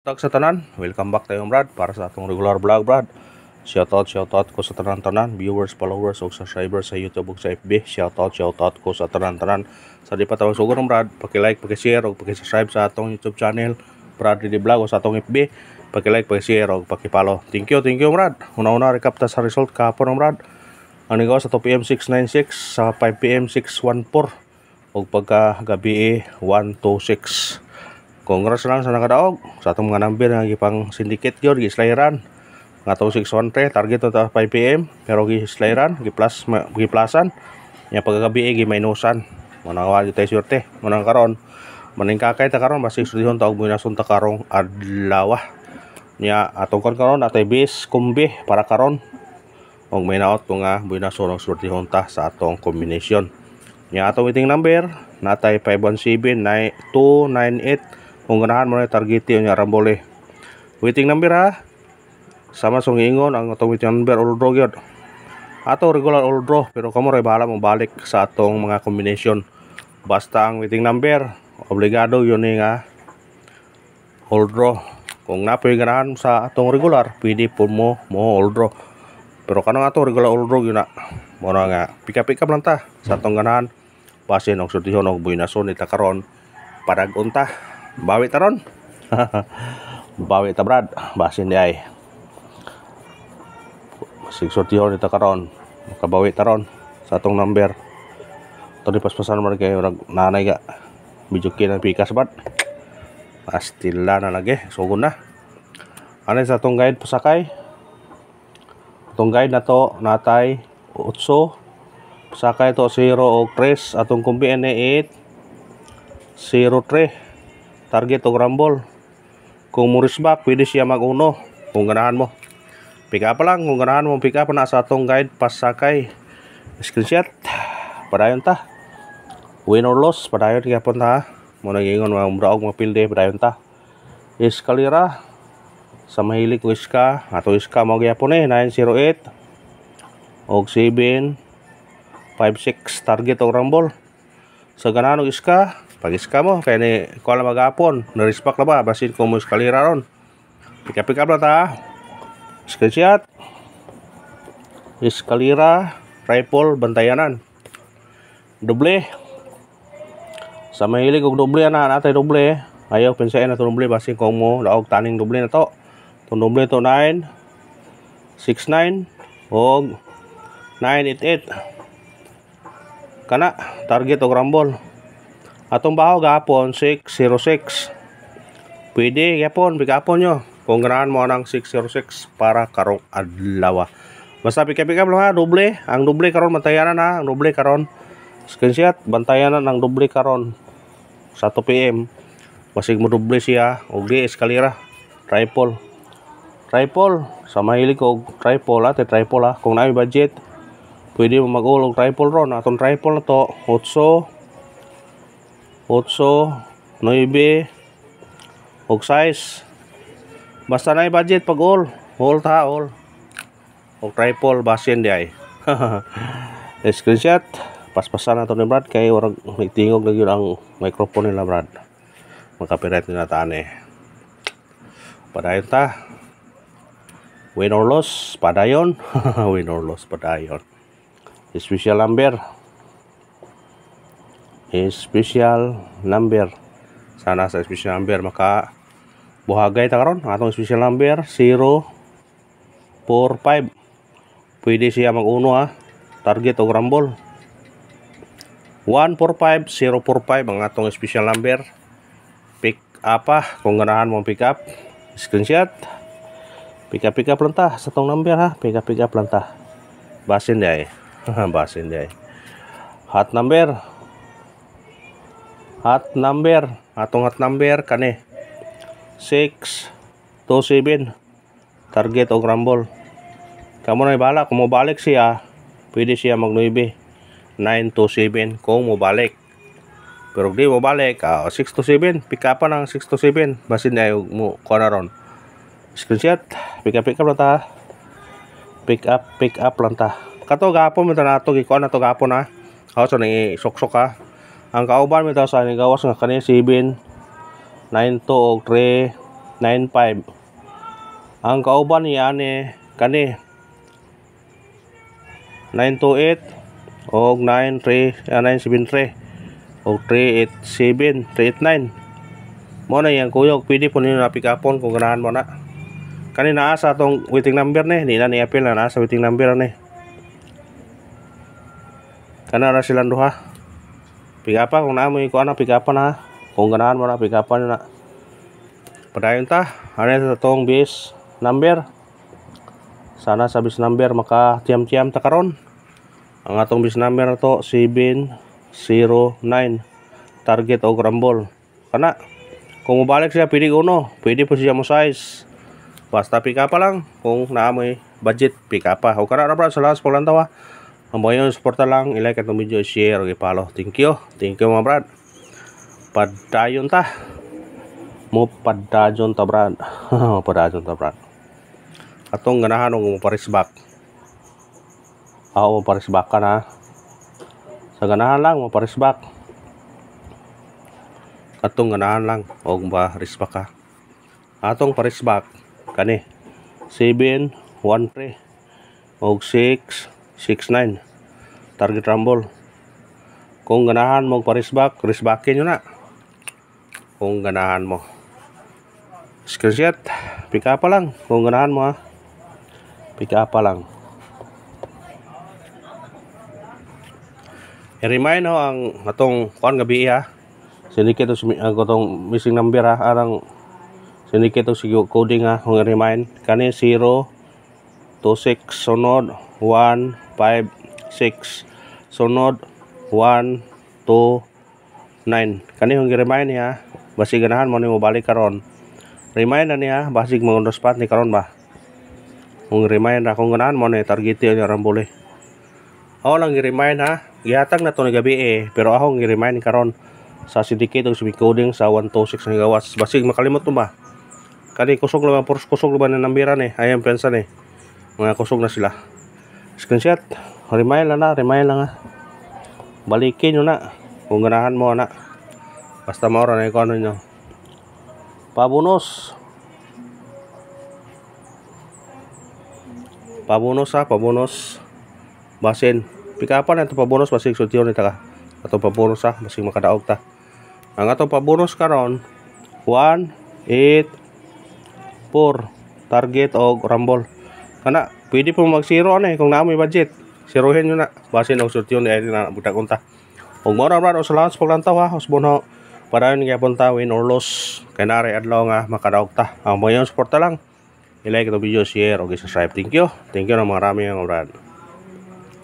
Tag sa tanan, welcome back tayo Brad para sa atong regular vlog Brad. Shoutout ko sa tanan-tanan, viewers, followers ug subscribers sa YouTube ug sa FB. Shoutout ko sa tanan-tanan. Sa di pa tawag sugon Brad, paki-like, paki-share ug paki-subscribe sa atong YouTube channel Brad Ready Vlog o sa atong FB. Paki-like, paki-share ug paki-follow. Thank you Brad. Una-una recap ta sa result kahapon Brad. Ang nigaw sa 2 PM 696 sa 5 PM 614 ug pagka gabi 126. Congrats lang sa nakadaog sa atong mga number nga gipang syndicate gyud gislayaran nga 2613 target ta 5 PM pero gislayaran giplasan nya pagkagabi gi-minusan manang wali tay swerte manang karon maningkakay ta karon basig sudihon ta og binason ta karong adlaw nya atong karon atay base kumbi para karon og may naot ko nga binason og sudihon ta sa atong combination nya atong waiting number natay 517298 kung ganahan mo na target yung rambole. Waiting number ha. Sama song ingon ang atong waiting number all draw gyud. Ato regular all draw pero kamo ray bahala mong balik sa atong mga combination. Basta ang waiting number obligado yun nga all draw. Kung napoy ganahan sa atong regular, pwede po mo all draw. Pero kanang ato regular all draw yun na. Mo na nga pick up lang ta sa atong ganahan. Base og sudihon og buinason ita karon padag-on ta. Bawi taron. Bawi ta Brad. Basin di ay. Sig sortihon dito karon. Makabawi taron sa atong number. Ito di paspasan mo kay nanay ga. Bijukin ang pikas Brad. Pastila na lagi. Sugod na. Ano sa atong guide pasakay? Atong guide na to natay 8. Pasakay to 0 o 3. Atong kumbi na 8. 03. Target o rumble. Kung muris back, pwede siya mag-uno. Kung ganahan mo. Pick up lang. Kung ganahan mo, pick up na sa atong guide pasakay. Screenshot. Padayon ta. Win or loss. Padayon kaya po ta. Muna gingon mga braog mga pilde. Padayon ta. Eskalira. Sa mahilig ko iska. Ato iska mga po 908. Og 7. 56. Target o rumble. Sa ganahan o iska. Pag-iska mo, kaya ni ko lang mag-apon. Na-respect na ba? Basin ko mo eskalira ron. Pick up na ta. Screenshot. Eskalira. Rifle. Bantayanan. Doble. Sa mahilig og doble na. Natay doble. Ayaw pinsain na ito doble. Basin ko mo. Laog taning doble na to. Itong doble to 9. 69. Og 988. Kana. Target og rumble. Atong bahaw gapon 606. Pwede gapon bigapon nyo. Kung ganahan mo ng 606 para karong adlaw. Basta pick up lang ha, doble. Ang doble karon bantayanan ha, ang doble karon. Screenshot, bantayanan ang doble karon sa 2 PM. Basig mo doble siya og di eskalira. Triple. Sa mahilig ko triple ha, triple ha. Kung naay budget, pwede mo mag-ulog triple ron. Atong triple na to 8, 9, og size. Basta na budget pag all ta all. Og triple basin di ay. Screenshot. Paspasan na to ni Brad kay warag may tingog na yun ang microphone nila Brad. Magka-copyright nila taan Padayon ta. Win or loss, padayon. Win or loss, padayon. Special number. Special number. Sana sa special number maka buhagay ta karon. Atong special number 045. Pwede siya mag-uno ha. Target o rumble 145 045 ang atong special number. Pick up kung ganahan mo pick up. Screenshot. Pick up lang ta sa tong number ha. Pick up lang ta. Basin di ay. Basin di ay. Hot number. Atong hot number kani 627. Target og rumble. Kamo na ibala kung mo balik siya, pwede siya mag 927 kung mo balik. Pero di mo balik 627, pick up ng 627. Basin na mo ko na ron. Screenshot, pick up lang ta. Pick up lang ta. Kato gapon mo ta nato gikuan na to gapon ha. Ako sa nang sok-sok ha. Ang kauban mi sa ni gawas nga kani 7 9 2 og 3 9.5. Ang kauban niya ani kani 928 og 973 og 387 389. Mo na yang kuyog, pwede po ninyo na pick upon kung ganahan mo na. Kani naa sa atong waiting number ni, di na ni-appeal na naa sa waiting number ni. Kana ra silang duha. Pick up kung naa mo iko ana pick up na. Kung ganahan mo na pick up na. Padayon ta, ano sa tong bis number. Sana sa bis number maka tiam-tiam ta karon. Ang atong bis number na to 709. Target og rumble. Kana kung mabalik siya, pwede uno. Pwede po siya mo size. Basta pick up lang. Kung naamoy budget, pick up pa. O kana na brad, sa last paglantawa. Ang mga yun, supporta lang. I-like itong video, share, o i-follow. Thank you. Thank you mga brad. Padayon ta. Mo padayon ta brad. Padayon ta brad. Atong ganahan ng parisbak. Ako parisbak ka na. Sa ganahan lang, parisbak. Atong ganahan lang og parisbak ka. Atong parisbak kani 713 og 669 target rumble. Kung ganahan mo parisbak, risbakin nyo na. Kung ganahan mo. Screenshot, pick up pa lang. Kung ganahan mo ha. Pick up pa lang. I-remind ho ang atong kuan gabi ha. Sinikit ang atong missing number ha. Arang sinikit ang coding ha. Kung i-remind. Kani 026 sunod 156 sunod 129. Kani kung i-remind niya. Basig ganahan mo ni mo balik karon. Remind na niya. Basig mo on the spot ni karon ba. Kung remind na kung ganahan mo ni target yun yung rambole. Ako lang i-remind ha. Gihatag na to ni gabi pero ako i-remind karon sa syndicate o coding sa 126 na gawas. Basig makalimot mo ba? Kani kusog naman, kusog naman na nambiran ayang pensa mga kusog na sila. Screenshot, remind lang ha. Balikin nyo na kung ganahan mo na. Basta maura na ikaw nyo. Pabunos ha, pabunos. Basin pikapan ito pabunos basig sultiyon nita ka. Ato pabunos ha, basig makadaog ta. Ang ato pabunos karon 184 target og rumble. Kana pwede po mag zero kung naamoy budget. Zerohin nyo na. Basin og sultiyon ay na butag unta. Og mo ra brad o sa lawas paglantaw ha, usbon para yung gyapon ta win or loss. Kay nare adlaw nga makadaog ta. Ang mga support lang. I-like itong video, share, o subscribe. Thank you. Thank you na marami mga brad.